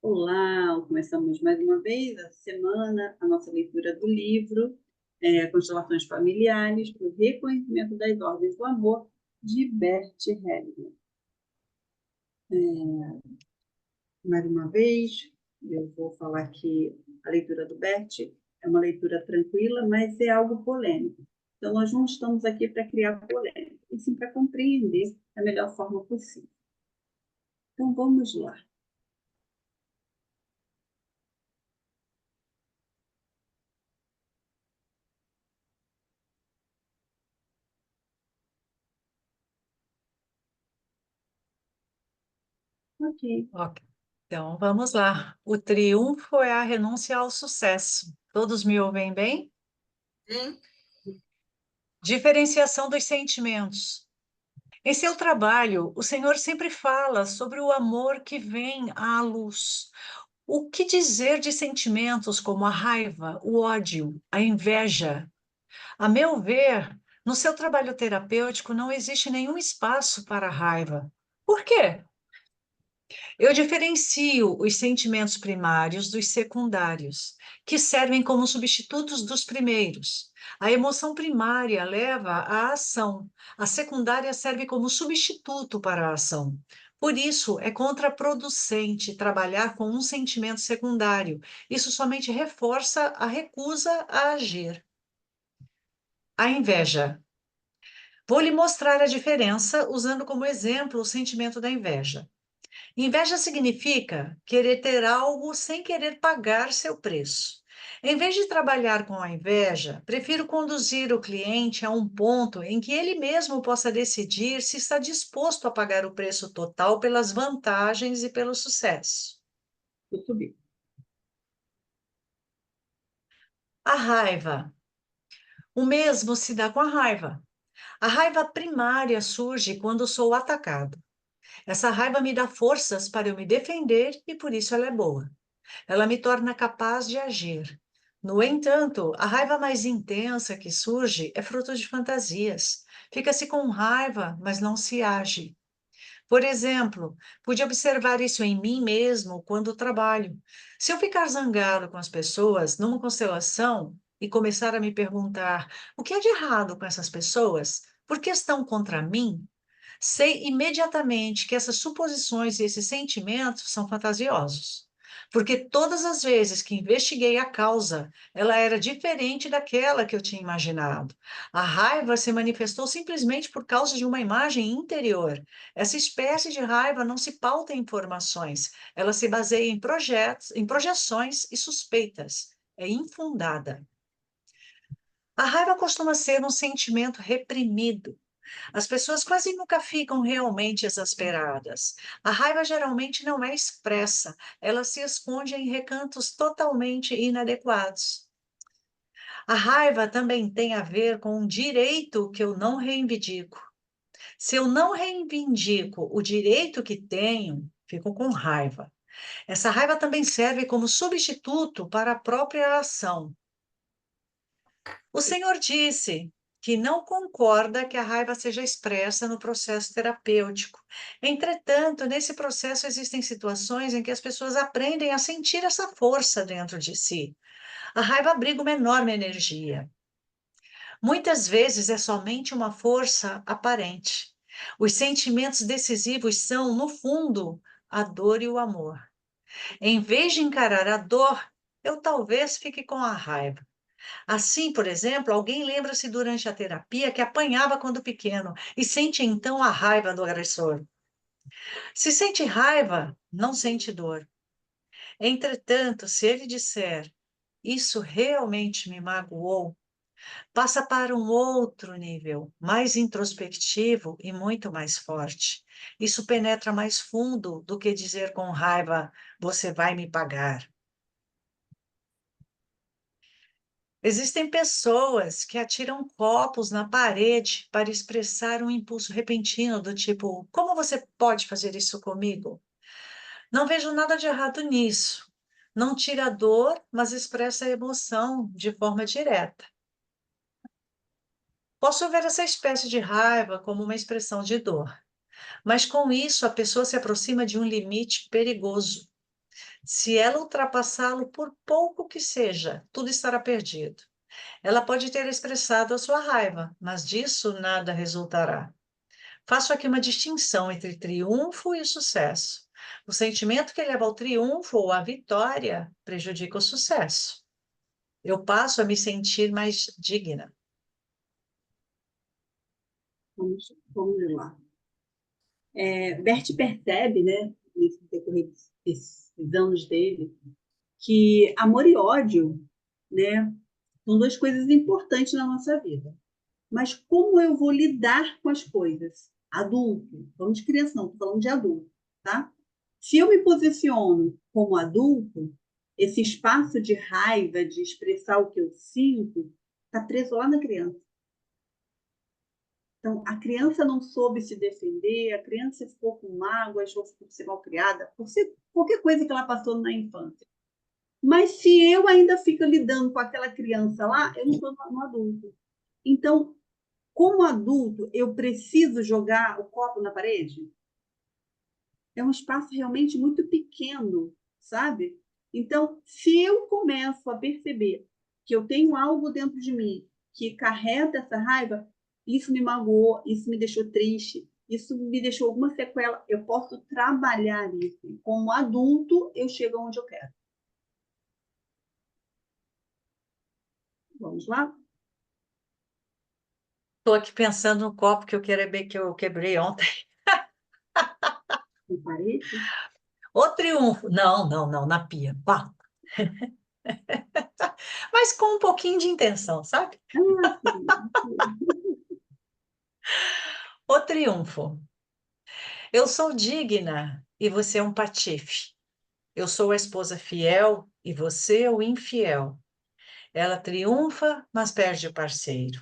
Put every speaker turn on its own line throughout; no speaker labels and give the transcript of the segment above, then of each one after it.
Olá, começamos mais uma vez a semana, a nossa leitura do livro Constelações Familiares para o Reconhecimento das Ordens do Amor, de Bert Hellinger. Mais uma vez, eu vou falar que a leitura do Bert é uma leitura tranquila, mas é algo polêmico. Então, nós não estamos aqui para criar polêmica, e sim para compreender da melhor forma possível. Então, vamos lá. Ok.
Ok. Então, vamos lá. O triunfo é a renúncia ao sucesso. Todos me ouvem bem?
Sim.
Diferenciação dos sentimentos. Em seu trabalho, o Senhor sempre fala sobre o amor que vem à luz. O que dizer de sentimentos como a raiva, o ódio, a inveja? A meu ver, no seu trabalho terapêutico não existe nenhum espaço para a raiva. Por quê? Eu diferencio os sentimentos primários dos secundários, que servem como substitutos dos primeiros. A emoção primária leva à ação, a secundária serve como substituto para a ação. Por isso, é contraproducente trabalhar com um sentimento secundário. Isso somente reforça a recusa a agir. A inveja. Vou lhe mostrar a diferença usando como exemplo o sentimento da inveja. Inveja significa querer ter algo sem querer pagar seu preço. Em vez de trabalhar com a inveja, prefiro conduzir o cliente a um ponto em que ele mesmo possa decidir se está disposto a pagar o preço total pelas vantagens e pelo sucesso.
Vou subir.
A raiva. O mesmo se dá com a raiva. A raiva primária surge quando sou atacado. Essa raiva me dá forças para eu me defender e por isso ela é boa. Ela me torna capaz de agir. No entanto, a raiva mais intensa que surge é fruto de fantasias. Fica-se com raiva, mas não se age. Por exemplo, pude observar isso em mim mesmo quando trabalho. Se eu ficar zangado com as pessoas numa constelação e começar a me perguntar o que é de errado com essas pessoas, por que estão contra mim, sei imediatamente que essas suposições e esses sentimentos são fantasiosos. Porque todas as vezes que investiguei a causa, ela era diferente daquela que eu tinha imaginado. A raiva se manifestou simplesmente por causa de uma imagem interior. Essa espécie de raiva não se pauta em informações, ela se baseia em projetos, em projeções e suspeitas. É infundada. A raiva costuma ser um sentimento reprimido. As pessoas quase nunca ficam realmente exasperadas. A raiva geralmente não é expressa, ela se esconde em recantos totalmente inadequados. A raiva também tem a ver com um direito que eu não reivindico. Se eu não reivindico o direito que tenho, fico com raiva. Essa raiva também serve como substituto para a própria ação. O Senhor disse que não concorda que a raiva seja expressa no processo terapêutico. Entretanto, nesse processo existem situações em que as pessoas aprendem a sentir essa força dentro de si. A raiva abriga uma enorme energia. Muitas vezes é somente uma força aparente. Os sentimentos decisivos são, no fundo, a dor e o amor. Em vez de encarar a dor, eu talvez fique com a raiva. Assim, por exemplo, alguém lembra-se durante a terapia que apanhava quando pequeno e sente então a raiva do agressor. Se sente raiva, não sente dor. Entretanto, se ele disser, isso realmente me magoou, passa para um outro nível, mais introspectivo e muito mais forte. Isso penetra mais fundo do que dizer com raiva, você vai me pagar. Existem pessoas que atiram copos na parede para expressar um impulso repentino do tipo, como você pode fazer isso comigo? Não vejo nada de errado nisso. Não tira a dor, mas expressa a emoção de forma direta. Posso ver essa espécie de raiva como uma expressão de dor, mas com isso a pessoa se aproxima de um limite perigoso. Se ela ultrapassá-lo por pouco que seja, tudo estará perdido. Ela pode ter expressado a sua raiva, mas disso nada resultará. Faço aqui uma distinção entre triunfo e sucesso. O sentimento que leva ao triunfo ou à vitória prejudica o sucesso. Eu passo a me sentir mais digna.
Vamos lá. Bert percebe, né, nesse decorrer desses anos dele, que amor e ódio, né, são duas coisas importantes na nossa vida. Mas como eu vou lidar com as coisas? Adulto, vamos de criança, não, estou falando de adulto, tá? Se eu me posiciono como adulto, esse espaço de raiva, de expressar o que eu sinto, está preso lá na criança. Então, a criança não soube se defender, a criança ficou com mágoas, ou por ser mal criada, por ser qualquer coisa que ela passou na infância. Mas se eu ainda fico lidando com aquela criança lá, eu não estou no adulto. Então, como adulto, eu preciso jogar o copo na parede? É um espaço realmente muito pequeno, sabe? Então, se eu começo a perceber que eu tenho algo dentro de mim que carrega essa raiva, isso me magoou, isso me deixou triste, isso me deixou alguma sequela, eu posso trabalhar isso. Como adulto, eu chego onde eu quero. Vamos lá?
Estou aqui pensando no copo que eu quebrei ontem.
Com parede?
O triunfo. Não, não, não, na pia. Pá. Mas com um pouquinho de intenção, sabe?
Ah, sim.
O triunfo. Eu sou digna e você é um patife. Eu sou a esposa fiel e você é o infiel. Ela triunfa, mas perde o parceiro.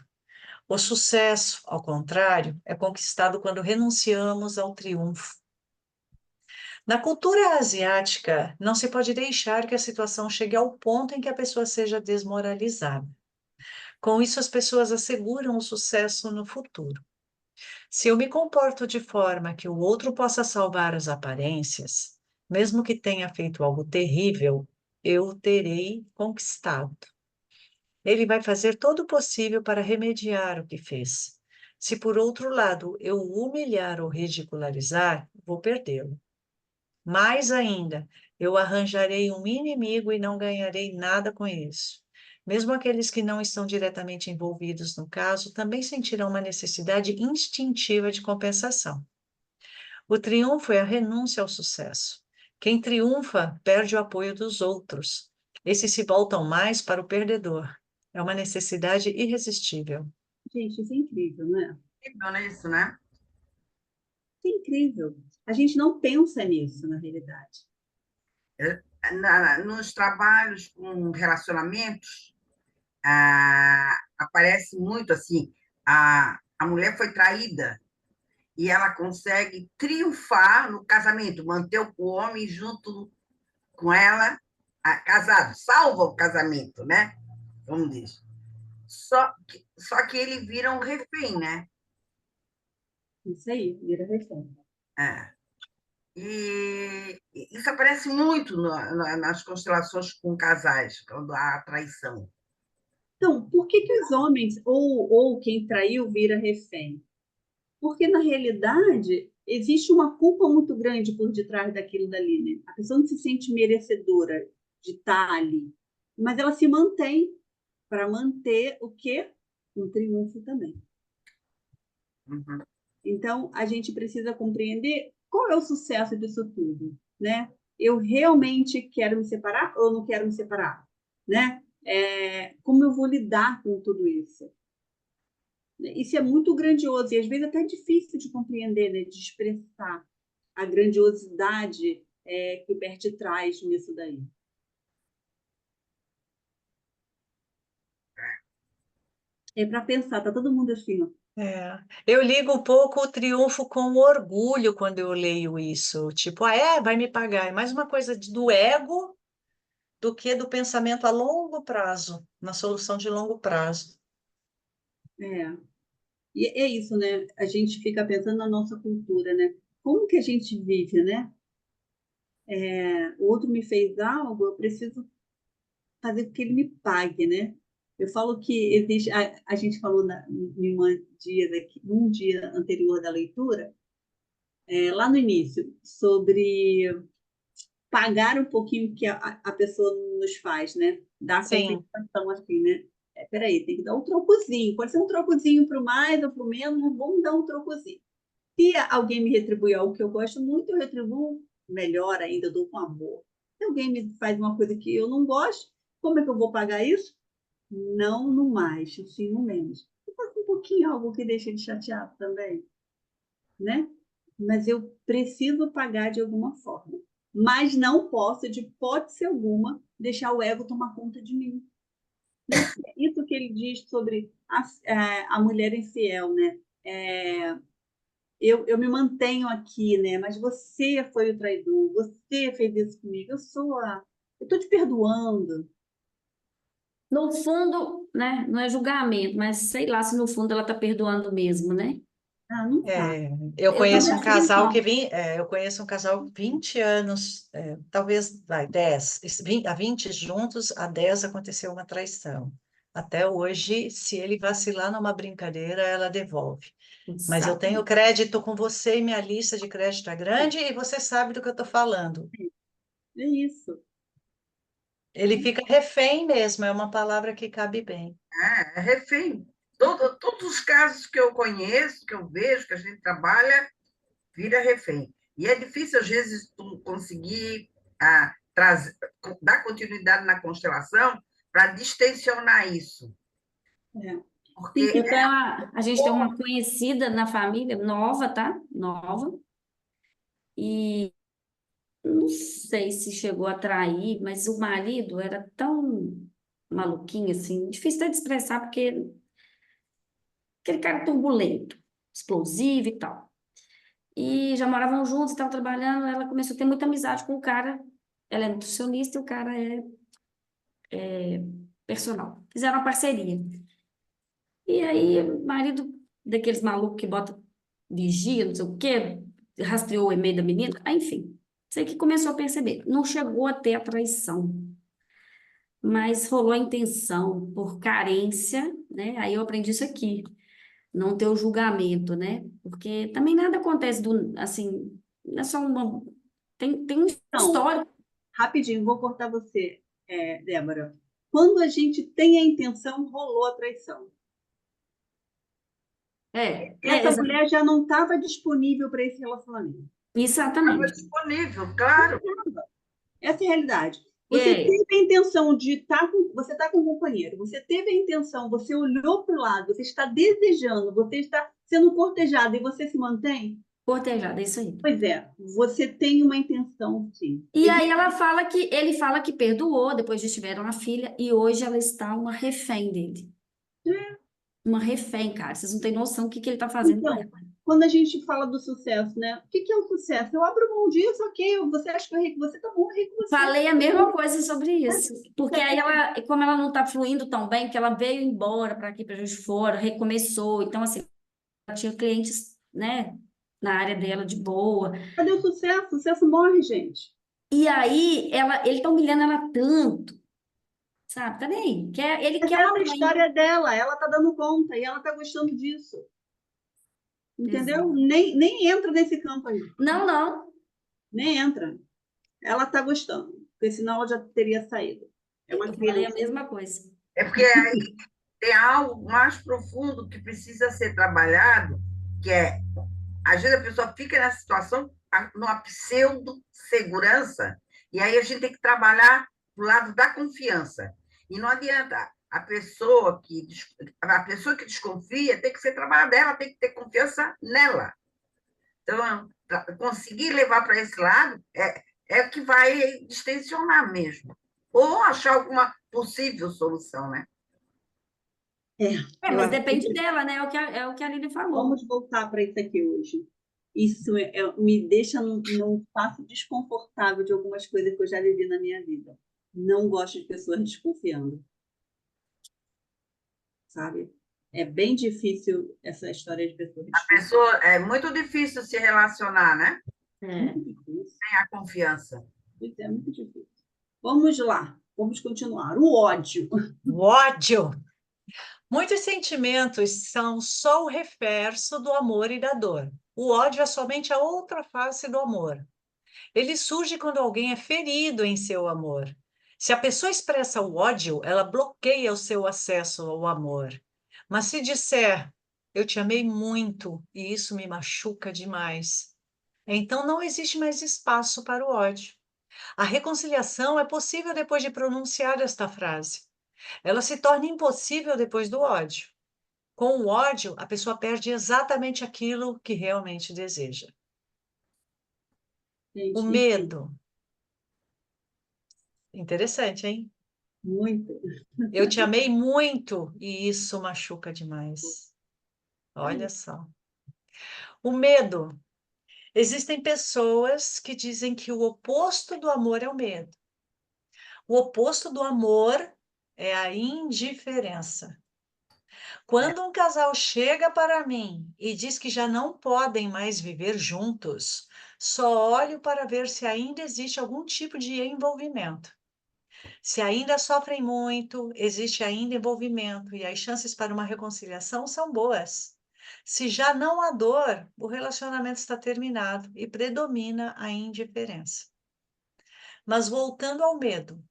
O sucesso, ao contrário, é conquistado quando renunciamos ao triunfo. Na cultura asiática, não se pode deixar que a situação chegue ao ponto em que a pessoa seja desmoralizada. Com isso, as pessoas asseguram o sucesso no futuro. Se eu me comporto de forma que o outro possa salvar as aparências, mesmo que tenha feito algo terrível, eu terei conquistado. Ele vai fazer todo o possível para remediar o que fez. Se, por outro lado, eu o humilhar ou ridicularizar, vou perdê-lo. Mais ainda, eu arranjarei um inimigo e não ganharei nada com isso. Mesmo aqueles que não estão diretamente envolvidos no caso também sentirão uma necessidade instintiva de compensação. O triunfo é a renúncia ao sucesso. Quem triunfa perde o apoio dos outros. Esses se voltam mais para o perdedor. É uma necessidade irresistível.
Gente, isso é incrível, não é?
Não é isso, né?
Isso é incrível. A gente não pensa nisso, na realidade.
Nos trabalhos com relacionamentos, aparece muito assim, a mulher foi traída e ela consegue triunfar no casamento, manter o homem junto com ela, casado, salva o casamento, né? Vamos dizer. Só que ele vira um refém, né?
Isso aí, vira refém.
É. E isso aparece muito nas constelações com casais, quando há traição.
Então, por que que os homens, ou quem traiu, vira refém? Porque, na realidade, existe uma culpa muito grande por detrás daquilo dali, né? A pessoa não se sente merecedora de estar ali, mas ela se mantém para manter o quê? Um triunfo também.
Uhum.
Então, a gente precisa compreender qual é o sucesso disso tudo, né? Eu realmente quero me separar ou não quero me separar, né? Como eu vou lidar com tudo isso? Isso é muito grandioso e às vezes até difícil de compreender, né? De expressar a grandiosidade que o Bert traz nisso daí. É para pensar, tá todo mundo assim, ó.
É. Eu ligo um pouco o triunfo com o orgulho quando eu leio isso. Tipo, vai me pagar. É mais uma coisa do ego do que do pensamento a longo prazo, na solução de longo prazo.
É. E é isso, né? A gente fica pensando na nossa cultura, né? Como que a gente vive, né? o outro me fez algo, eu preciso fazer com que ele me pague, né? Eu falo que existe, a gente falou num dia anterior da leitura, lá no início, sobre pagar um pouquinho que a pessoa nos faz, né? Dar
Sim,
compensação assim, né? Peraí, tem que dar um trocozinho. Pode ser um trocozinho para o mais ou para o menos, mas vamos dar um trocozinho. Se alguém me retribuir algo que eu gosto muito, eu retribuo melhor ainda, eu dou com amor. Se alguém me faz uma coisa que eu não gosto, como é que eu vou pagar isso? Não no mais, sim no menos. Eu faço um pouquinho algo que deixa ele chateado também, né? Mas eu preciso pagar de alguma forma. Mas não posso, de hipótese alguma, deixar o ego tomar conta de mim. Né? Isso que ele diz sobre a mulher infiel, né? É, eu me mantenho aqui, né? Mas você foi o traidor, você fez isso comigo, eu estou te perdoando.
No fundo, né, não é julgamento, mas sei lá se no fundo ela está perdoando mesmo, né?
Ah, não tá.
eu
Eu
conheço
também
um
acho que
casal
não.
eu conheço um casal 20 anos, talvez, 10, 20, há 20 juntos, há 10 aconteceu uma traição. Até hoje, se ele vacilar numa brincadeira, ela devolve. Mas eu tenho
Exatamente.
crédito com você e minha lista de crédito é grande e você sabe do que eu estou falando.
É isso.
Ele fica refém mesmo, é uma palavra que cabe bem.
É refém. Todos os casos que eu conheço, que eu vejo, que a gente trabalha, vira refém. E é difícil, às vezes, tu conseguir dar continuidade na constelação para distensionar isso.
É. Tem
Porque
que
A gente tem uma conhecida na família, nova, tá? Nova. E não sei se chegou a trair, mas o marido era tão maluquinho assim, difícil até de expressar, porque aquele cara turbulento, explosivo e tal. E já moravam juntos, estavam trabalhando, ela começou a ter muita amizade com o cara. Ela é nutricionista e o cara é personal. Fizeram uma parceria. E aí, o marido daqueles malucos que bota vigia, não sei o quê, rastreou o e-mail da menina, enfim. Sei que começou a perceber. Não chegou a ter a traição, mas rolou a intenção por carência, né? Aí eu aprendi isso aqui, não ter o julgamento, né? Porque também nada acontece do, assim, não é só uma. Tem um
Não,
histórico.
rapidinho, vou cortar você, Débora. Quando a gente tem a intenção, rolou a traição. Essa mulher já não estava disponível para esse relacionamento.
estava
Exatamente.
disponível, claro.
Essa é a realidade. Você
É,
teve a intenção de estar com, você está com um companheiro, você teve a intenção, você olhou para o lado, você está desejando, você está sendo cortejado e você se mantém?
cortejada, é isso aí.
Pois é, você tem uma intenção, sim.
E aí ela fala que ele fala que perdoou, depois de tiveram uma filha, e hoje ela está uma refém dele. Uma refém, cara. Vocês não têm noção do que ele tá fazendo com
Então,
ela.
quando a gente fala do sucesso, né? O que é o sucesso? Eu abro mão disso, ok. Você acha que eu errei com você? Tá bom, eu errei com você.
Falei a mesma coisa sobre isso.
Isso
Porque
é
aí ela, como ela não tá fluindo tão bem, que ela veio embora para aqui, para Juiz de Fora, recomeçou. Então, assim, ela tinha clientes, né, na área dela de boa.
cadê o sucesso? O sucesso morre, gente.
E aí ele tá humilhando ela tanto, sabe? Tá nem aí. Ele
Mas
quer
essa
uma
é a
mãe.
história dela, ela tá dando conta e ela tá gostando disso. Entendeu?
Exato.
Nem entra nesse campo aí.
Não, não.
Nem entra. Ela tá gostando, porque senão ela já teria saído. É uma
Eu falei a
criança.
mesma coisa.
É porque aí tem algo mais profundo que precisa ser trabalhado, que é, às vezes a pessoa fica nessa situação, numa pseudo-segurança, e aí a gente tem que trabalhar do lado da confiança. E não adianta, a pessoa que desconfia tem que ser trabalhada, ela tem que ter confiança nela. Então, conseguir levar para esse lado é o que vai distensionar mesmo. Ou achar alguma possível solução, né?
É, eu
Mas
acho
depende
que
dela, né? É o que a Lili falou.
vamos voltar para isso aqui hoje. Isso me deixa num espaço desconfortável de algumas coisas que eu já vivi na minha vida. Não gosto de pessoas desconfiando, sabe? É bem difícil essa história de pessoas
A
desconfiando.
pessoa, é muito difícil se relacionar, né?
É.
Muito difícil.
Tem a confiança.
Pois é, muito difícil. Vamos lá, vamos continuar. O ódio.
O ódio. Muitos sentimentos são só o reverso do amor e da dor. O ódio é somente a outra face do amor. Ele surge quando alguém é ferido em seu amor. Se a pessoa expressa o ódio, ela bloqueia o seu acesso ao amor. Mas se disser, eu te amei muito e isso me machuca demais, então não existe mais espaço para o ódio. A reconciliação é possível depois de pronunciar esta frase. Ela se torna impossível depois do ódio. Com o ódio, a pessoa perde exatamente aquilo que realmente deseja. O
Gente, enfim,
medo. Interessante, hein?
muito.
Eu te amei muito e isso machuca demais. Olha só. O medo. Existem pessoas que dizem que o oposto do amor é o medo. O oposto do amor é a indiferença. Quando um casal chega para mim e diz que já não podem mais viver juntos, só olho para ver se ainda existe algum tipo de envolvimento. Se ainda sofrem muito, existe ainda envolvimento e as chances para uma reconciliação são boas. Se já não há dor, o relacionamento está terminado e predomina a indiferença. Mas voltando ao medo,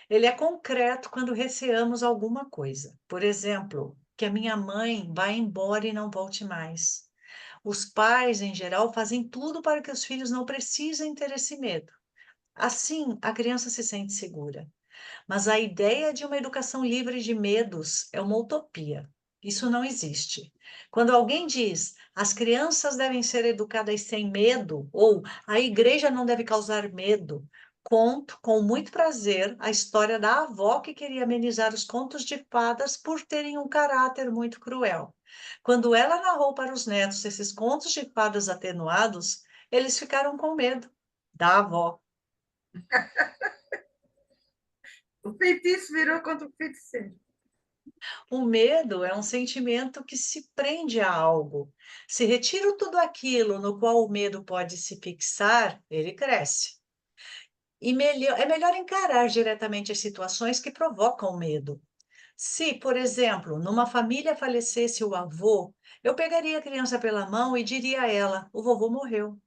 ele é concreto quando receamos alguma coisa. Por exemplo, que a minha mãe vá embora e não volte mais. Os pais, em geral, fazem tudo para que os filhos não precisem ter esse medo. Assim, a criança se sente segura. Mas a ideia de uma educação livre de medos é uma utopia. Isso não existe. Quando alguém diz as crianças devem ser educadas sem medo ou a igreja não deve causar medo, conto com muito prazer a história da avó que queria amenizar os contos de fadas por terem um caráter muito cruel. Quando ela narrou para os netos esses contos de fadas atenuados, eles ficaram com medo da avó.
O feitiço virou contra o feiticeiro.
O medo é um sentimento que se prende a algo. Se retiro tudo aquilo no qual o medo pode se fixar, ele cresce. E é melhor encarar diretamente as situações que provocam medo. Se, por exemplo, numa família falecesse o avô, eu pegaria a criança pela mão e diria a ela: o vovô morreu.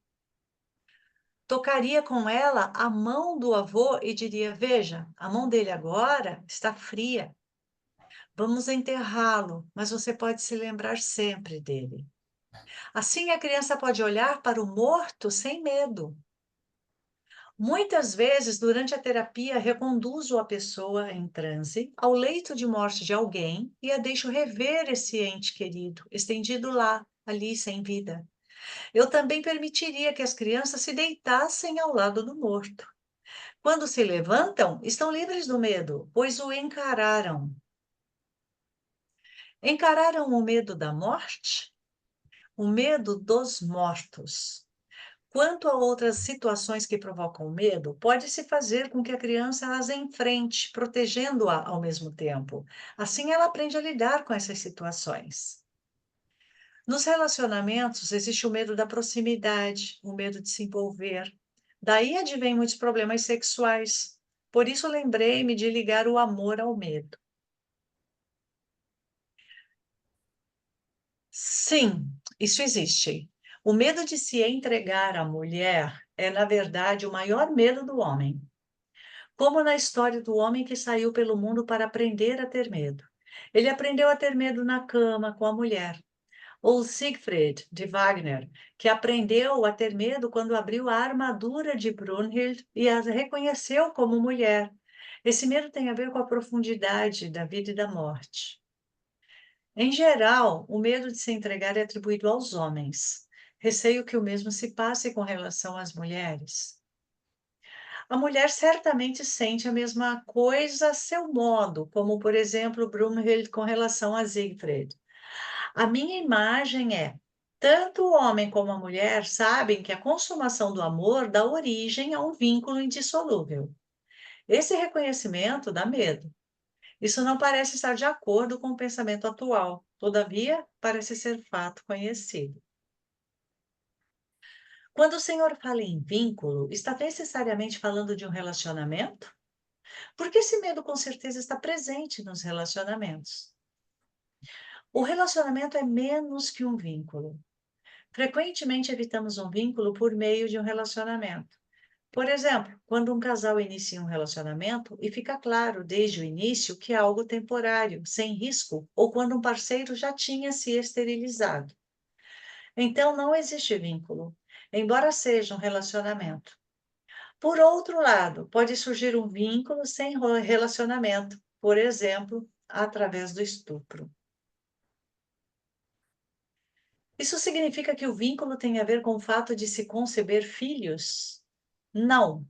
Tocaria com ela a mão do avô e diria: veja, a mão dele agora está fria. Vamos enterrá-lo, mas você pode se lembrar sempre dele. Assim, a criança pode olhar para o morto sem medo. Muitas vezes, durante a terapia, reconduzo a pessoa em transe ao leito de morte de alguém e a deixo rever esse ente querido, estendido lá, ali, sem vida. Eu também permitiria que as crianças se deitassem ao lado do morto. Quando se levantam, estão livres do medo, pois o encararam. Encararam o medo da morte? O medo dos mortos. Quanto a outras situações que provocam medo, pode-se fazer com que a criança as enfrente, protegendo-a ao mesmo tempo. Assim, ela aprende a lidar com essas situações. Nos relacionamentos, existe o medo da proximidade, o medo de se envolver. Daí advêm muitos problemas sexuais. Por isso, lembrei-me de ligar o amor ao medo. Sim, isso existe. O medo de se entregar à mulher é, na verdade, o maior medo do homem. Como na história do homem que saiu pelo mundo para aprender a ter medo. Ele aprendeu a ter medo na cama com a mulher. Ou Siegfried, de Wagner, que aprendeu a ter medo quando abriu a armadura de Brunhild e a reconheceu como mulher. Esse medo tem a ver com a profundidade da vida e da morte. Em geral, o medo de se entregar é atribuído aos homens. Receio que o mesmo se passe com relação às mulheres. A mulher certamente sente a mesma coisa a seu modo, como, por exemplo, Brunhild com relação a Siegfried. A minha imagem é: tanto o homem como a mulher sabem que a consumação do amor dá origem a um vínculo indissolúvel. Esse reconhecimento dá medo. Isso não parece estar de acordo com o pensamento atual, todavia, parece ser fato conhecido. Quando o Senhor fala em vínculo, está necessariamente falando de um relacionamento? Porque esse medo com certeza está presente nos relacionamentos. O relacionamento é menos que um vínculo. Frequentemente evitamos um vínculo por meio de um relacionamento. Por exemplo, quando um casal inicia um relacionamento e fica claro desde o início que é algo temporário, sem risco, ou quando um parceiro já tinha se esterilizado. Então, não existe vínculo, embora seja um relacionamento. Por outro lado, pode surgir um vínculo sem relacionamento, por exemplo, através do estupro. Isso significa que o vínculo tem a ver com o fato de se conceber filhos? Não,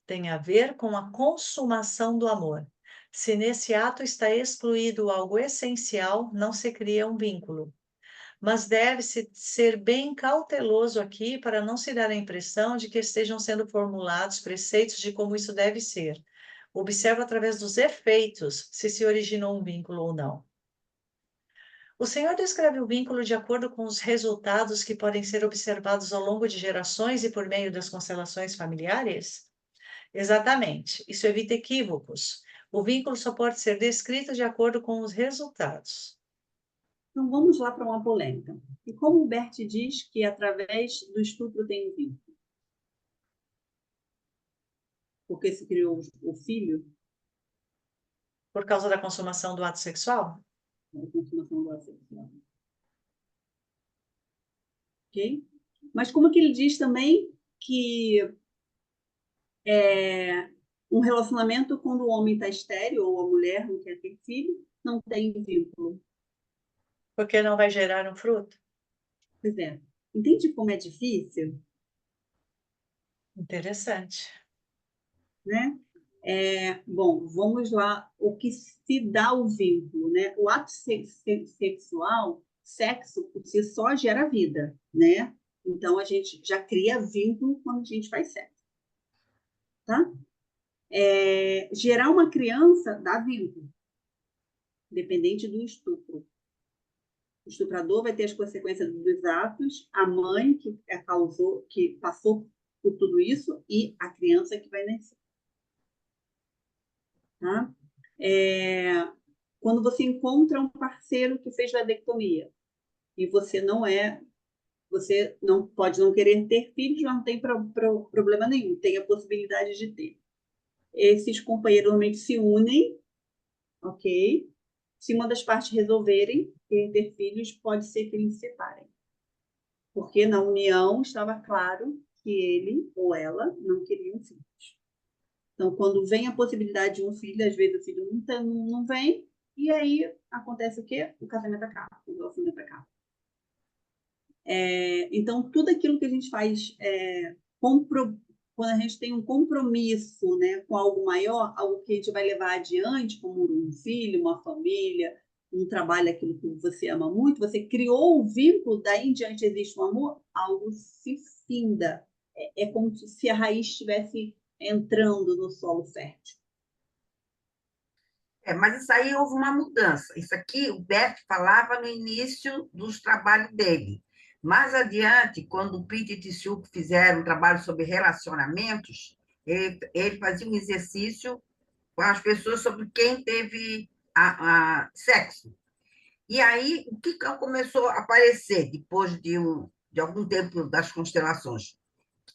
tem a ver com a consumação do amor. Se nesse ato está excluído algo essencial, não se cria um vínculo. Mas deve-se ser bem cauteloso aqui para não se dar a impressão de que estejam sendo formulados preceitos de como isso deve ser. Observa através dos efeitos se se originou um vínculo ou não. O Senhor descreve o vínculo de acordo com os resultados que podem ser observados ao longo de gerações e por meio das constelações familiares? Exatamente, isso evita equívocos. O vínculo só pode ser descrito de acordo com os resultados.
Então, vamos lá para uma polêmica. E como o Bert diz que através do estupro tem um vínculo? Porque se criou o filho,
Por causa da consumação do ato sexual?
a consumação do ato sexual. Ok? Mas como que ele diz também que um relacionamento, quando o homem está estéril ou a mulher não quer ter filho, não tem vínculo?
Porque não vai gerar um fruto?
Pois é. Entende como é difícil,
Interessante.
né? Bom, vamos lá. O que se dá o vínculo, né? O ato sexual, sexo por si só gera vida, né? Então a gente já cria vínculo quando a gente faz sexo, tá? Gerar uma criança dá vínculo, dependente do estupro. O estuprador vai ter as consequências dos atos, a mãe que passou por tudo isso e a criança que vai nascer. Tá? Quando você encontra um parceiro que fez vasectomia e você não pode não querer ter filhos, mas não tem problema nenhum, tem a possibilidade de ter. Esses companheiros normalmente se unem, ok? Se uma das partes resolverem ter filhos, pode ser que eles se separem. Porque na união estava claro que ele ou ela não queriam filhos. Então, quando vem a possibilidade de um filho, às vezes o filho não vem, e aí acontece o quê? O casamento acaba, o relacionamento acaba. Então, tudo aquilo que a gente faz, quando a gente tem um compromisso, né, com algo maior, algo que a gente vai levar adiante, como um filho, uma família, um trabalho, aquilo que você ama muito, você criou o vínculo, daí em diante existe um amor, algo se finda. É como se a raiz estivesse entrando no solo fértil.
Mas isso aí houve uma mudança. Isso aqui o Bert falava no início dos trabalhos dele. Mais adiante, quando o Pete e o Tissuk fizeram um trabalho sobre relacionamentos, ele fazia um exercício com as pessoas sobre quem teve sexo. E aí, o que começou a aparecer depois de algum tempo das constelações?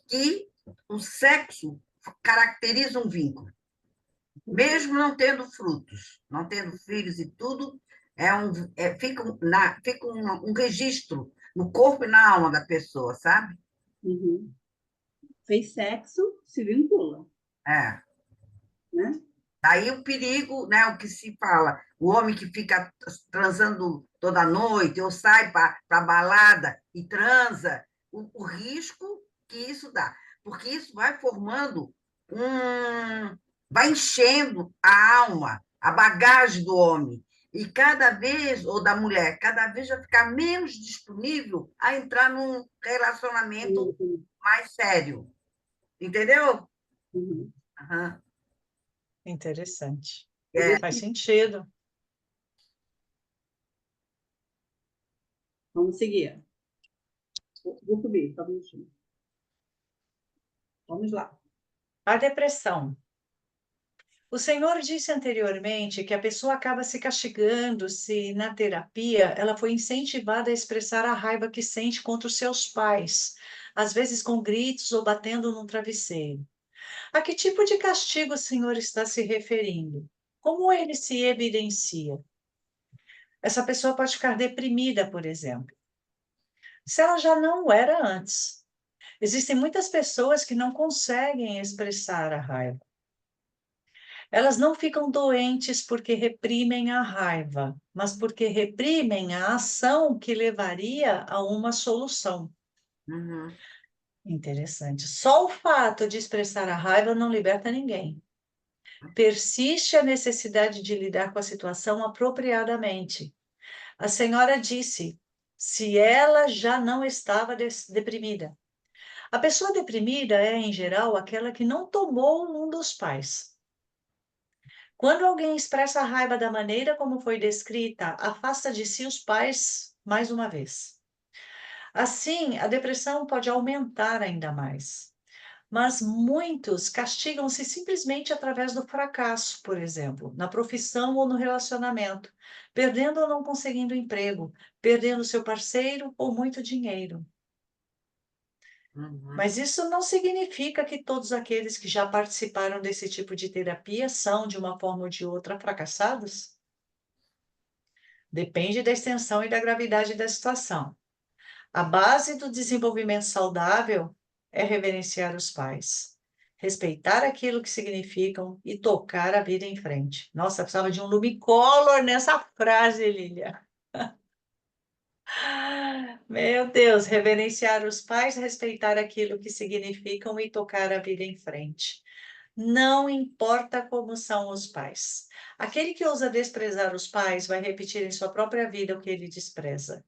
Que o sexo caracteriza um vínculo. Mesmo não tendo frutos, não tendo filhos e tudo, fica um registro no corpo e na alma da pessoa, sabe?
Uhum. Fez sexo, se vincula.
É.
Né?
Daí o perigo, né, o que se fala, o homem que fica transando toda noite, ou sai para a balada e transa, o risco que isso dá. Porque isso vai formando vai enchendo a alma, a bagagem do homem. E cada vez, ou da mulher, cada vez vai ficar menos disponível a entrar num relacionamento
Uhum.
mais sério. Entendeu?
Uhum.
Uhum.
Interessante.
É,
Faz sentido.
Vamos seguir. Vou subir, só um minutinho. Vamos lá.
A depressão. O Senhor disse anteriormente que a pessoa acaba se castigando se, na terapia, ela foi incentivada a expressar a raiva que sente contra os seus pais, às vezes com gritos ou batendo num travesseiro. A que tipo de castigo o Senhor está se referindo? Como ele se evidencia? Essa pessoa pode ficar deprimida, por exemplo, se ela já não o era antes. Existem muitas pessoas que não conseguem expressar a raiva. Elas não ficam doentes porque reprimem a raiva, mas porque reprimem a ação que levaria a uma solução.
Uhum.
Interessante. Só o fato de expressar a raiva não liberta ninguém. Persiste a necessidade de lidar com a situação apropriadamente. A senhora disse, se ela já não estava deprimida. A pessoa deprimida é, em geral, aquela que não tomou um dos pais. Quando alguém expressa a raiva da maneira como foi descrita, afasta de si os pais mais uma vez. Assim, a depressão pode aumentar ainda mais. Mas muitos castigam-se simplesmente através do fracasso, por exemplo, na profissão ou no relacionamento, perdendo ou não conseguindo emprego, perdendo seu parceiro ou muito dinheiro.
Uhum.
Mas isso não significa que todos aqueles que já participaram desse tipo de terapia são, de uma forma ou de outra, fracassados. Depende da extensão e da gravidade da situação. A base do desenvolvimento saudável é reverenciar os pais, respeitar aquilo que significam e tocar a vida em frente. Nossa, precisava de um lumicolor nessa frase, Lília. Meu Deus, reverenciar os pais, respeitar aquilo que significam e tocar a vida em frente. Não importa como são os pais. Aquele que ousa desprezar os pais vai repetir em sua própria vida o que ele despreza,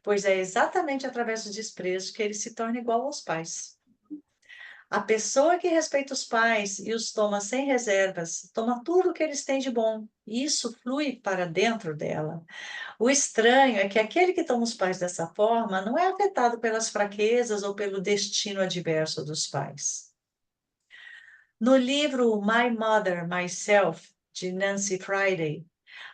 pois é exatamente através do desprezo que ele se torna igual aos pais. A pessoa que respeita os pais e os toma sem reservas, toma tudo o que eles têm de bom, e isso flui para dentro dela. O estranho é que aquele que toma os pais dessa forma não é afetado pelas fraquezas ou pelo destino adverso dos pais. No livro My Mother, Myself, de Nancy Friday,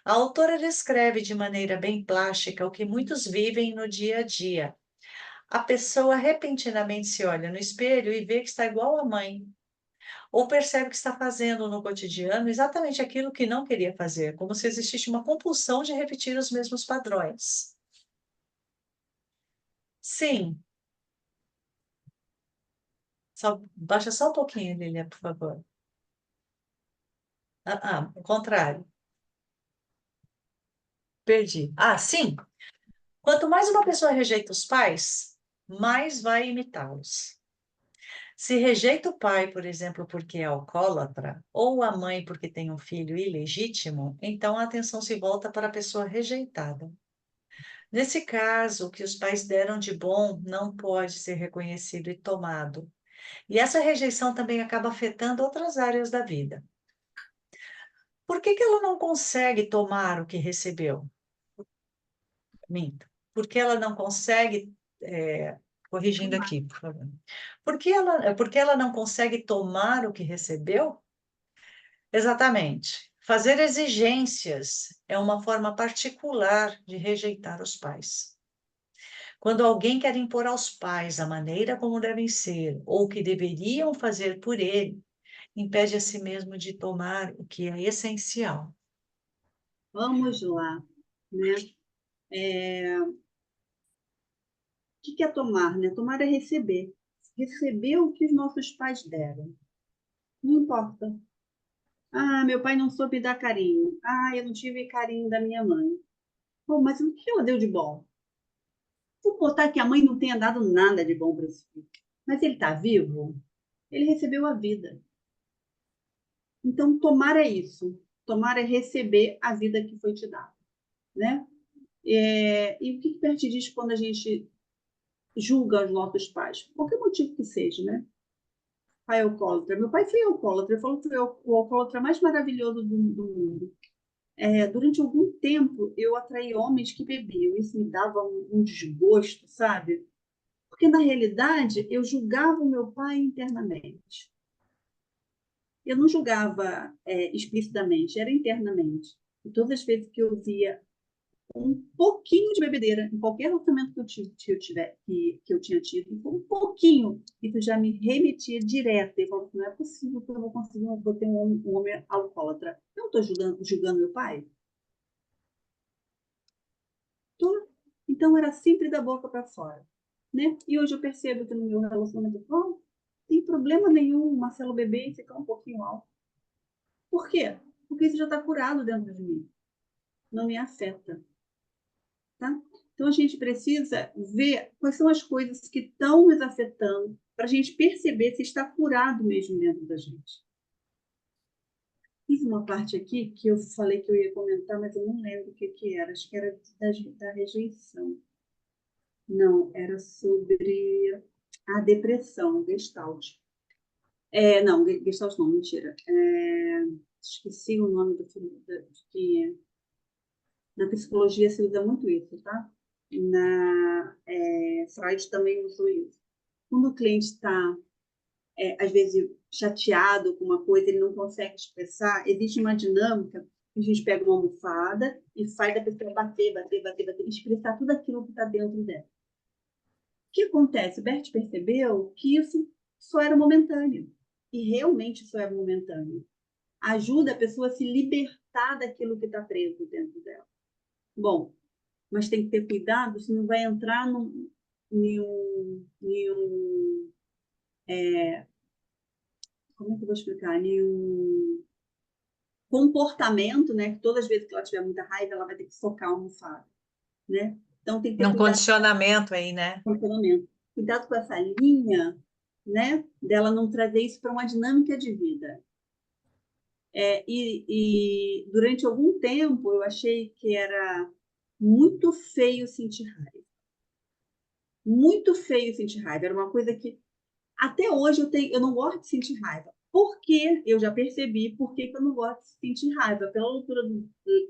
a autora descreve de maneira bem plástica o que muitos vivem no dia a dia. A pessoa repentinamente se olha no espelho e vê que está igual à mãe, ou percebe que está fazendo no cotidiano exatamente aquilo que não queria fazer, como se existisse uma compulsão de repetir os mesmos padrões. Sim, baixa só um pouquinho, Lilia, por favor. O contrário. Perdi. Sim. Quanto mais uma pessoa rejeita os pais, mais vai imitá-los. Se rejeita o pai, por exemplo, porque é alcoólatra, ou a mãe porque tem um filho ilegítimo, então a atenção se volta para a pessoa rejeitada. Nesse caso, o que os pais deram de bom não pode ser reconhecido e tomado. E essa rejeição também acaba afetando outras áreas da vida. Por que ela não consegue tomar o que recebeu? Minto. Por que ela não consegue, corrigindo aqui, por favor. Porque ela não consegue tomar o que recebeu? Exatamente. Fazer exigências é uma forma particular de rejeitar os pais. Quando alguém quer impor aos pais a maneira como devem ser ou o que deveriam fazer por ele, impede a si mesmo de tomar o que é essencial.
Vamos lá, né? O que é tomar, né? Tomar é receber. Receber o que os nossos pais deram. Não importa. Meu pai não soube dar carinho. Eu não tive carinho da minha mãe. Pô, mas o que ela deu de bom? Vou botar que a mãe não tenha dado nada de bom para esse filho. Mas ele está vivo? Ele recebeu a vida. Então, tomar é isso. Tomar é receber a vida que foi te dada, né? E o que Bert diz quando a gente julga os nossos pais? Por qualquer motivo que seja, né? Pai alcoólatra. Meu pai foi alcoólatra. Ele falou que foi o alcoólatra mais maravilhoso do mundo. Durante algum tempo, eu atraí homens que bebiam. Isso me dava um desgosto, sabe? Porque, na realidade, eu julgava o meu pai internamente. Eu não julgava explicitamente, era internamente. E todas as vezes que eu via um pouquinho de bebedeira em qualquer relacionamento que eu tinha tido, um pouquinho, isso já me remetia direto. E falava, não é possível que eu vou conseguir vou ter um homem alcoólatra. Eu não estou julgando meu pai? Tô. Então, era sempre da boca para fora. Né? E hoje eu percebo que no meu relacionamento atual, não tem problema nenhum o Marcelo beber e ficar um pouquinho alto. Por quê? Porque isso já está curado dentro de mim. Não me afeta. Tá? Então, a gente precisa ver quais são as coisas que estão nos afetando para a gente perceber se está curado mesmo dentro da gente. Fiz uma parte aqui que eu falei que eu ia comentar, mas eu não lembro o que era. Acho que era da rejeição. Não, era sobre a depressão, Gestalt. Não, Gestalt não, mentira. Esqueci o nome do filme, que na psicologia se usa muito isso, tá? Freud também usou isso. Quando o cliente está, às vezes, chateado com uma coisa, ele não consegue expressar, existe uma dinâmica que a gente pega uma almofada e faz a pessoa bater, expressar tudo aquilo que está dentro dela. O que acontece? O Bert percebeu que isso só era momentâneo. E realmente só é momentâneo. Ajuda a pessoa a se libertar daquilo que está preso dentro dela. Bom, mas tem que ter cuidado, se não vai entrar como é que eu vou explicar? Nenhum comportamento, né? Que todas as vezes que ela tiver muita raiva, ela vai ter que socar a almofada, né? Então tem que ter
Num
cuidado
condicionamento aí, né?
com o funcionamento. Cuidado com essa linha, né? Dela não trazer isso para uma dinâmica de vida. E durante algum tempo eu achei que era muito feio sentir raiva. Muito feio sentir raiva. Era uma coisa que até hoje eu não gosto de sentir raiva. Porque eu já percebi por que eu não gosto de sentir raiva. Pela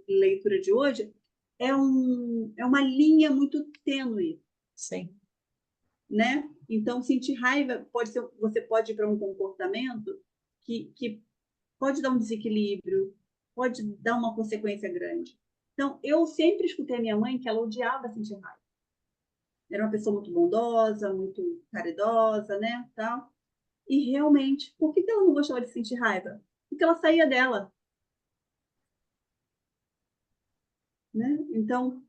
leitura de hoje, é uma linha muito tênue,
Sim.
né? Então, sentir raiva você pode ir para um comportamento que pode dar um desequilíbrio, pode dar uma consequência grande. Então, eu sempre escutei a minha mãe que ela odiava sentir raiva. Era uma pessoa muito bondosa, muito caridosa, né, tal. E realmente, por que ela não gostava de sentir raiva? Porque ela saía dela, né? Então,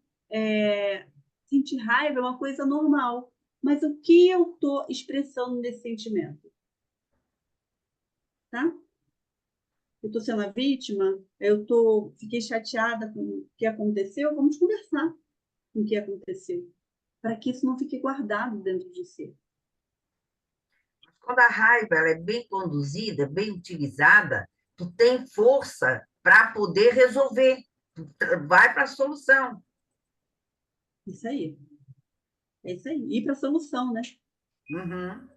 sentir raiva é uma coisa normal. Mas o que eu estou expressando nesse sentimento? Tá? Eu estou sendo a vítima? Fiquei chateada com o que aconteceu? Vamos conversar com o que aconteceu, para que isso não fique guardado dentro de si.
Quando a raiva ela é bem conduzida, bem utilizada, tu tem força para poder resolver, tu vai para a solução.
Isso aí. É isso aí. Ir para a solução, né?
Uhum.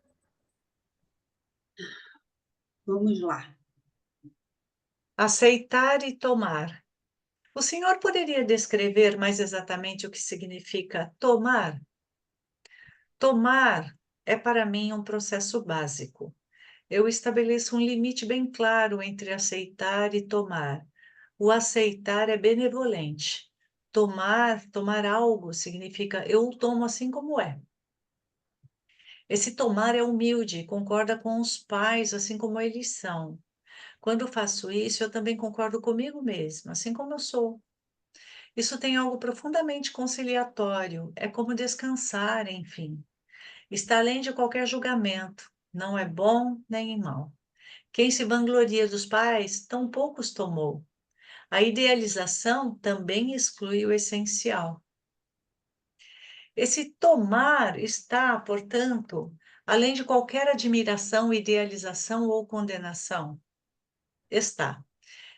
Vamos lá.
Aceitar e tomar. O senhor poderia descrever mais exatamente o que significa tomar? Tomar é para mim um processo básico. Eu estabeleço um limite bem claro entre aceitar e tomar. O aceitar é benevolente. Tomar algo significa eu o tomo assim como é. Esse tomar é humilde, concorda com os pais assim como eles são. Quando faço isso, eu também concordo comigo mesma, assim como eu sou. Isso tem algo profundamente conciliatório, é como descansar, enfim. Está além de qualquer julgamento, não é bom nem mal. Quem se vangloria dos pais, tão poucos tomou. A idealização também exclui o essencial. Esse tomar está, portanto, além de qualquer admiração, idealização ou condenação. Está.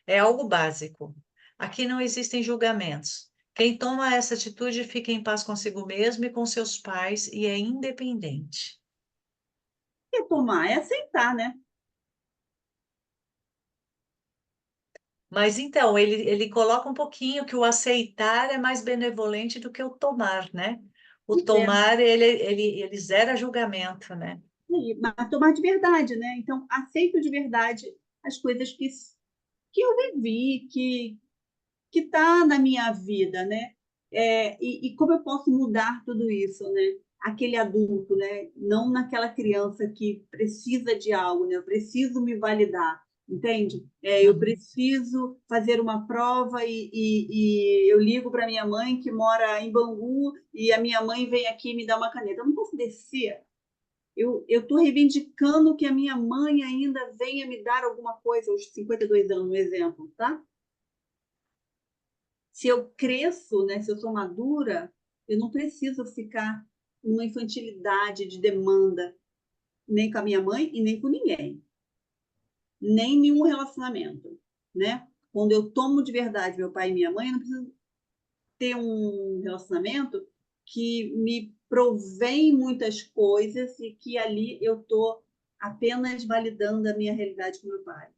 É algo básico. Aqui não existem julgamentos. Quem toma essa atitude fica em paz consigo mesmo e com seus pais e é independente.
E tomar é aceitar, né?
Mas então, ele coloca um pouquinho que o aceitar é mais benevolente do que o tomar, né? O
Pois é.
tomar, ele zera julgamento, né?
Mas tomar de verdade, né? Então, aceito de verdade as coisas que eu vivi, que está na minha vida, né? E como eu posso mudar tudo isso, né? Aquele adulto, né? Não naquela criança que precisa de algo, né? Eu preciso me validar, entende? Eu
Uhum.
preciso fazer uma prova e eu ligo para minha mãe que mora em Bangu e a minha mãe vem aqui e me dá uma caneta. Eu não posso descer. Eu estou reivindicando que a minha mãe ainda venha me dar alguma coisa aos 52 anos, um exemplo, tá? Se eu cresço, né, se eu sou madura, eu não preciso ficar numa infantilidade de demanda, nem com a minha mãe e nem com ninguém, nem nenhum relacionamento, né? Quando eu tomo de verdade meu pai e minha mãe, eu não preciso ter um relacionamento que me provém muitas coisas e que ali eu estou apenas validando a minha realidade com meu pai.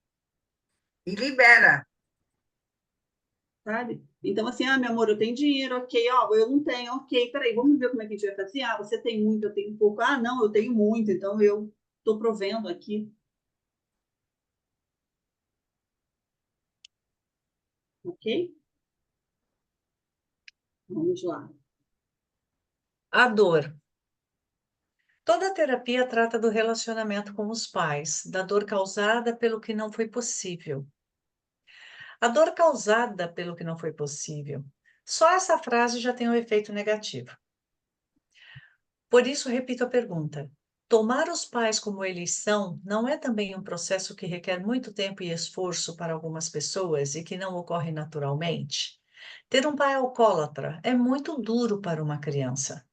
E libera.
Sabe? Então, assim, meu amor, eu tenho dinheiro, ok, ó, eu não tenho, ok, peraí, vamos ver como é que a gente vai fazer. Você tem muito, eu tenho pouco. Não, eu tenho muito, então eu estou provendo aqui, ok? Vamos lá.
A dor. Toda terapia trata do relacionamento com os pais, da dor causada pelo que não foi possível. A dor causada pelo que não foi possível. Só essa frase já tem um efeito negativo. Por isso, repito a pergunta: tomar os pais como eles são não é também um processo que requer muito tempo e esforço para algumas pessoas e que não ocorre naturalmente? Ter um pai alcoólatra é muito duro para uma criança.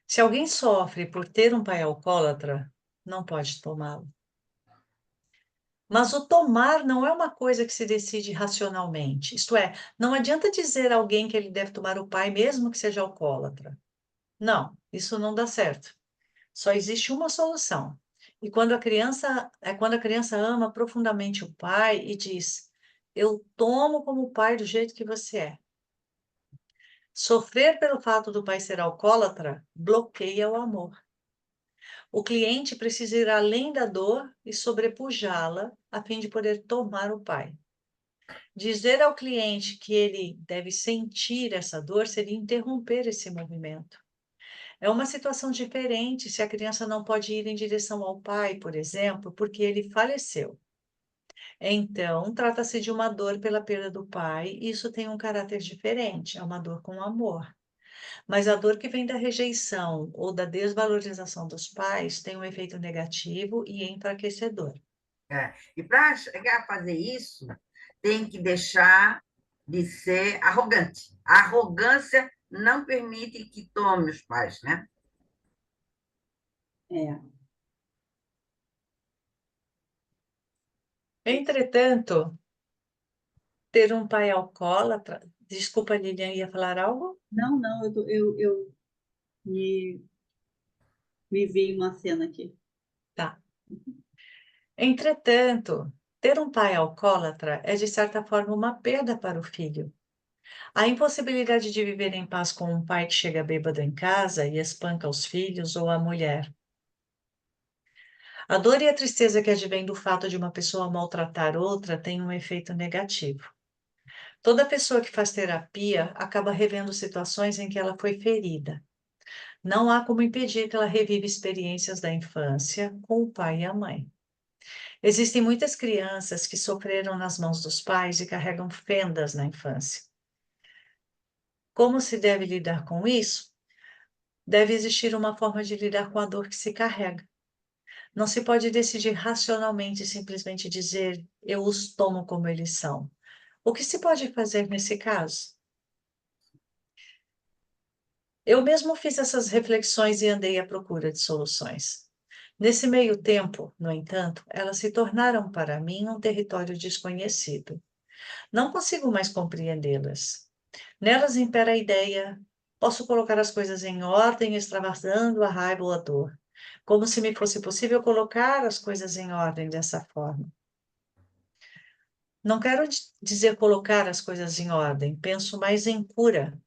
Se alguém sofre por ter um pai alcoólatra, não pode tomá-lo. Mas o tomar não é uma coisa que se decide racionalmente. Isto é, não adianta dizer a alguém que ele deve tomar o pai mesmo que seja alcoólatra. Não, isso não dá certo. Só existe uma solução. E quando a criança ama profundamente o pai e diz: "Eu tomo como pai do jeito que você é". Sofrer pelo fato do pai ser alcoólatra bloqueia o amor. O cliente precisa ir além da dor e sobrepujá-la a fim de poder tomar o pai. Dizer ao cliente que ele deve sentir essa dor seria interromper esse movimento. É uma situação diferente se a criança não pode ir em direção ao pai, por exemplo, porque ele faleceu. Então, trata-se de uma dor pela perda do pai, e isso tem um caráter diferente, é uma dor com amor. Mas a dor que vem da rejeição ou da desvalorização dos pais tem um efeito negativo e enfraquecedor.
E para chegar a fazer isso, tem que deixar de ser arrogante. A arrogância não permite que tome os pais, né?
É,
Entretanto, ter um pai alcoólatra. Desculpa, Lilian, ia falar algo?
não, eu me vi uma cena aqui.
Tá. Entretanto, ter um pai alcoólatra é, de certa forma, uma perda para o filho. A impossibilidade de viver em paz com um pai que chega bêbado em casa e espanca os filhos ou a mulher. A dor e a tristeza que advém do fato de uma pessoa maltratar outra tem um efeito negativo. Toda pessoa que faz terapia acaba revendo situações em que ela foi ferida. Não há como impedir que ela reviva experiências da infância com o pai e a mãe. Existem muitas crianças que sofreram nas mãos dos pais e carregam fendas na infância. Como se deve lidar com isso? Deve existir uma forma de lidar com a dor que se carrega. Não se pode decidir racionalmente e simplesmente dizer: eu os tomo como eles são. O que se pode fazer nesse caso? Eu mesmo fiz essas reflexões e andei à procura de soluções. Nesse meio tempo, no entanto, elas se tornaram para mim um território desconhecido. Não consigo mais compreendê-las. Nelas impera a ideia: posso colocar as coisas em ordem, extravasando a raiva ou a dor, como se me fosse possível colocar as coisas em ordem dessa forma. Não quero dizer colocar as coisas em ordem, penso mais em cura.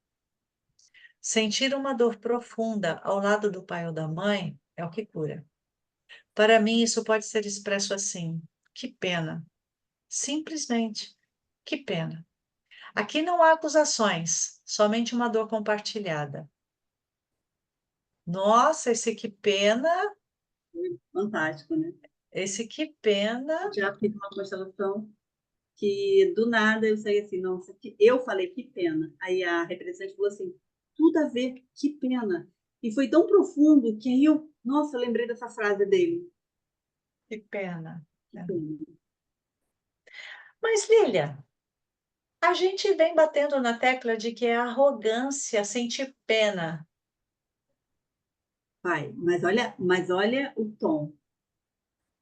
Sentir uma dor profunda ao lado do pai ou da mãe é o que cura. Para mim, isso pode ser expresso assim: que pena. Simplesmente, que pena. Aqui não há acusações, somente uma dor compartilhada. Nossa,
Fantástico, né?
esse que pena.
Já fiz uma constelação que do nada eu saí assim, nossa, eu falei que pena. Aí a representante falou assim, tudo a ver, que pena. E foi tão profundo que aí nossa, eu lembrei dessa frase dele.
Que pena.
Que pena.
Mas, Lília, a gente vem batendo na tecla de que é arrogância sentir pena.
Pai, mas olha o tom.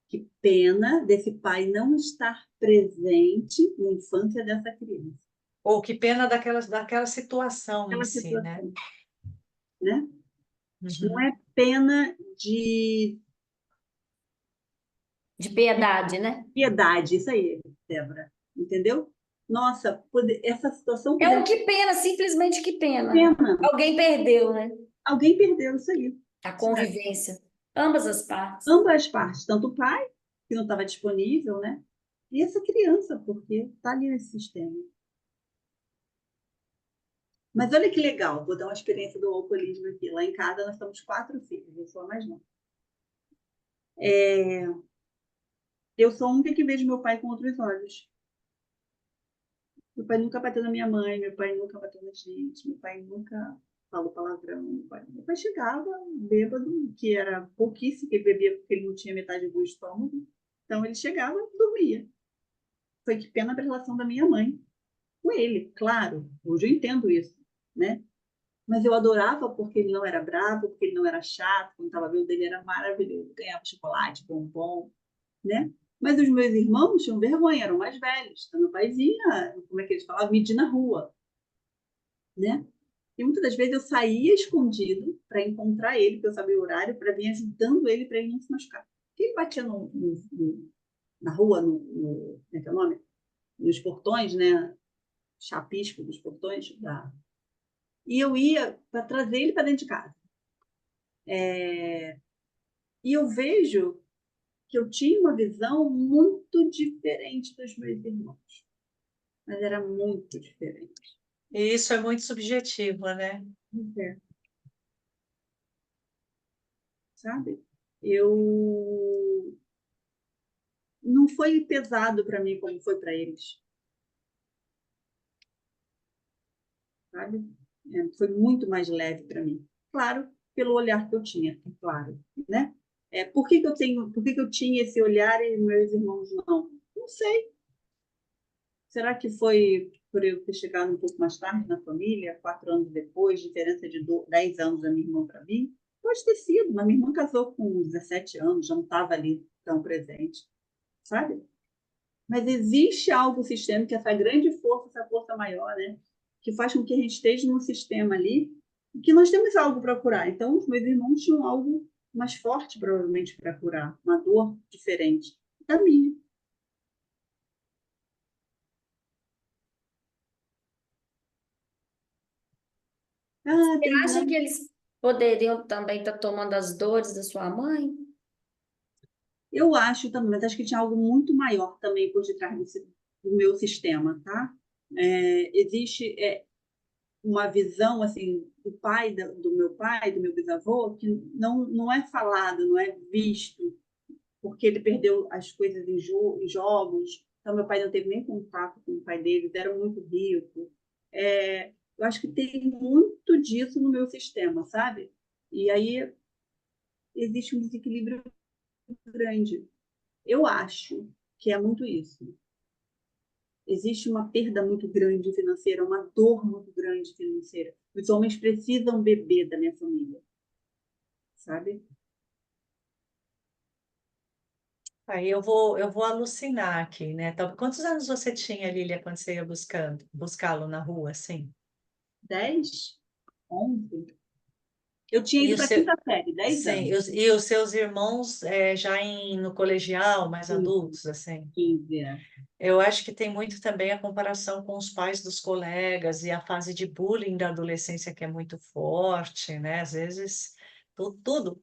Que pena desse pai não estar presente na infância dessa criança.
Ou que pena daquela situação em
Aquela
si, né?
situação, né? Não
Uhum.
é pena de
De piedade, né?
piedade, isso aí, Débora. Entendeu? Nossa, essa situação
É um
poderia
que pena, simplesmente que
ser
pena.
pena.
Alguém perdeu, né?
Alguém perdeu isso aí.
A convivência. Ambas as partes.
Ambas as partes, tanto o pai, que não estava disponível, né? E essa criança, porque está ali nesse sistema. Mas olha que legal, vou dar uma experiência do alcoolismo aqui. Lá em casa nós temos 4 filhos, eu sou a mais nova. Eu sou a única que vejo meu pai com outros olhos. Meu pai nunca bateu na minha mãe, meu pai nunca bateu na gente, meu pai nunca falou palavrão. Meu pai chegava bêbado, que era pouquíssimo, que ele bebia porque ele não tinha metade do estômago. Então ele chegava e dormia. Foi que pena a relação da minha mãe com ele, claro. Hoje eu entendo isso, né? Mas eu adorava porque ele não era bravo, porque ele não era chato, quando estava vendo ele era maravilhoso, ganhava chocolate, bombom, né? Mas os meus irmãos tinham vergonha, eram mais velhos. Então, meu pai vinha, como é que eles falavam? Medir na rua, né? E muitas das vezes eu saía escondido para encontrar ele, porque eu sabia o horário, para vir ajudando ele para ele não se machucar. Porque ele batia na rua, como é que é o nome? Nos portões, né? Chapisco dos portões. E eu ia para trazer ele para dentro de casa. E eu vejo que eu tinha uma visão muito diferente dos meus irmãos. Mas era muito diferente.
E isso é muito subjetivo, né?
É, sabe? Eu não foi pesado para mim como foi para eles, sabe? Foi muito mais leve para mim. Claro, pelo olhar que eu tinha, é claro, né? Por que que eu tinha esse olhar e meus irmãos não? Não sei. Será que foi por eu ter chegado um pouco mais tarde na família, 4 anos depois, diferença de 10 anos da minha irmã para mim? Pode ter sido, mas minha irmã casou com 17 anos, já não estava ali tão presente, sabe? Mas existe algo sistêmico, essa grande força, essa força maior, né? Que faz com que a gente esteja num sistema ali e que nós temos algo para curar. Então, os meus irmãos tinham algo mais forte, provavelmente, para curar, uma dor diferente da minha. Ah,
Você
tem
acha que
anos.
eles poderiam também estar tomando as dores da sua mãe?
Eu acho também, mas acho que tinha algo muito maior também por detrás do meu sistema, tá? Existe uma visão assim do meu pai, do meu bisavô, que não é falado, não é visto, porque ele perdeu as coisas em jogos. Então, meu pai não teve nem contato com o pai dele, eram muito ricos. Eu acho que tem muito disso no meu sistema, sabe? E aí existe um desequilíbrio grande. Eu acho que é muito isso. Existe uma perda muito grande financeira, uma dor muito grande financeira. Os homens precisam beber da minha família, sabe?
Aí eu vou alucinar aqui, né? Quantos anos você tinha, Lília, quando você ia buscá-lo na rua, assim?
10, 11. Eu tinha
E
ido
o
para a
seu,
quinta série, 10
sim,
anos,
e os seus irmãos já no colegial, mais
15,
adultos, assim?
15 é.
Eu acho que tem muito também a comparação com os pais dos colegas e a fase de bullying da adolescência que é muito forte, né? Às vezes, tudo,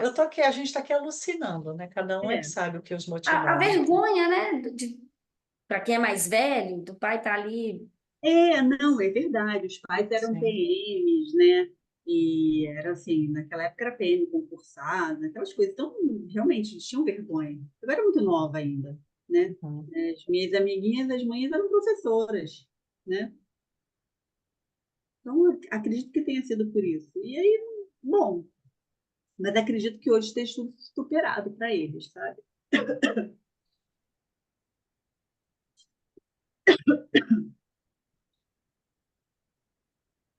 eu tô aqui, a gente está aqui alucinando, né? Cada um é que
É,
sabe o que os
A
motivava.
vergonha, né? Para quem é mais velho, do pai estar ali.
não, é verdade. Os pais eram
Sim.
PMs, né? E era assim, naquela época era PM concursado, aquelas coisas. Então, realmente, eles tinham vergonha. Eu era muito nova ainda, né?
Uhum.
As minhas amiguinhas, as mães eram professoras, né? Então, eu acredito que tenha sido por isso. E aí, bom, mas acredito que hoje esteja tudo superado para eles, sabe?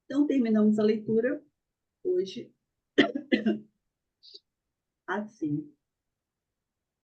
Então, terminamos a leitura hoje assim.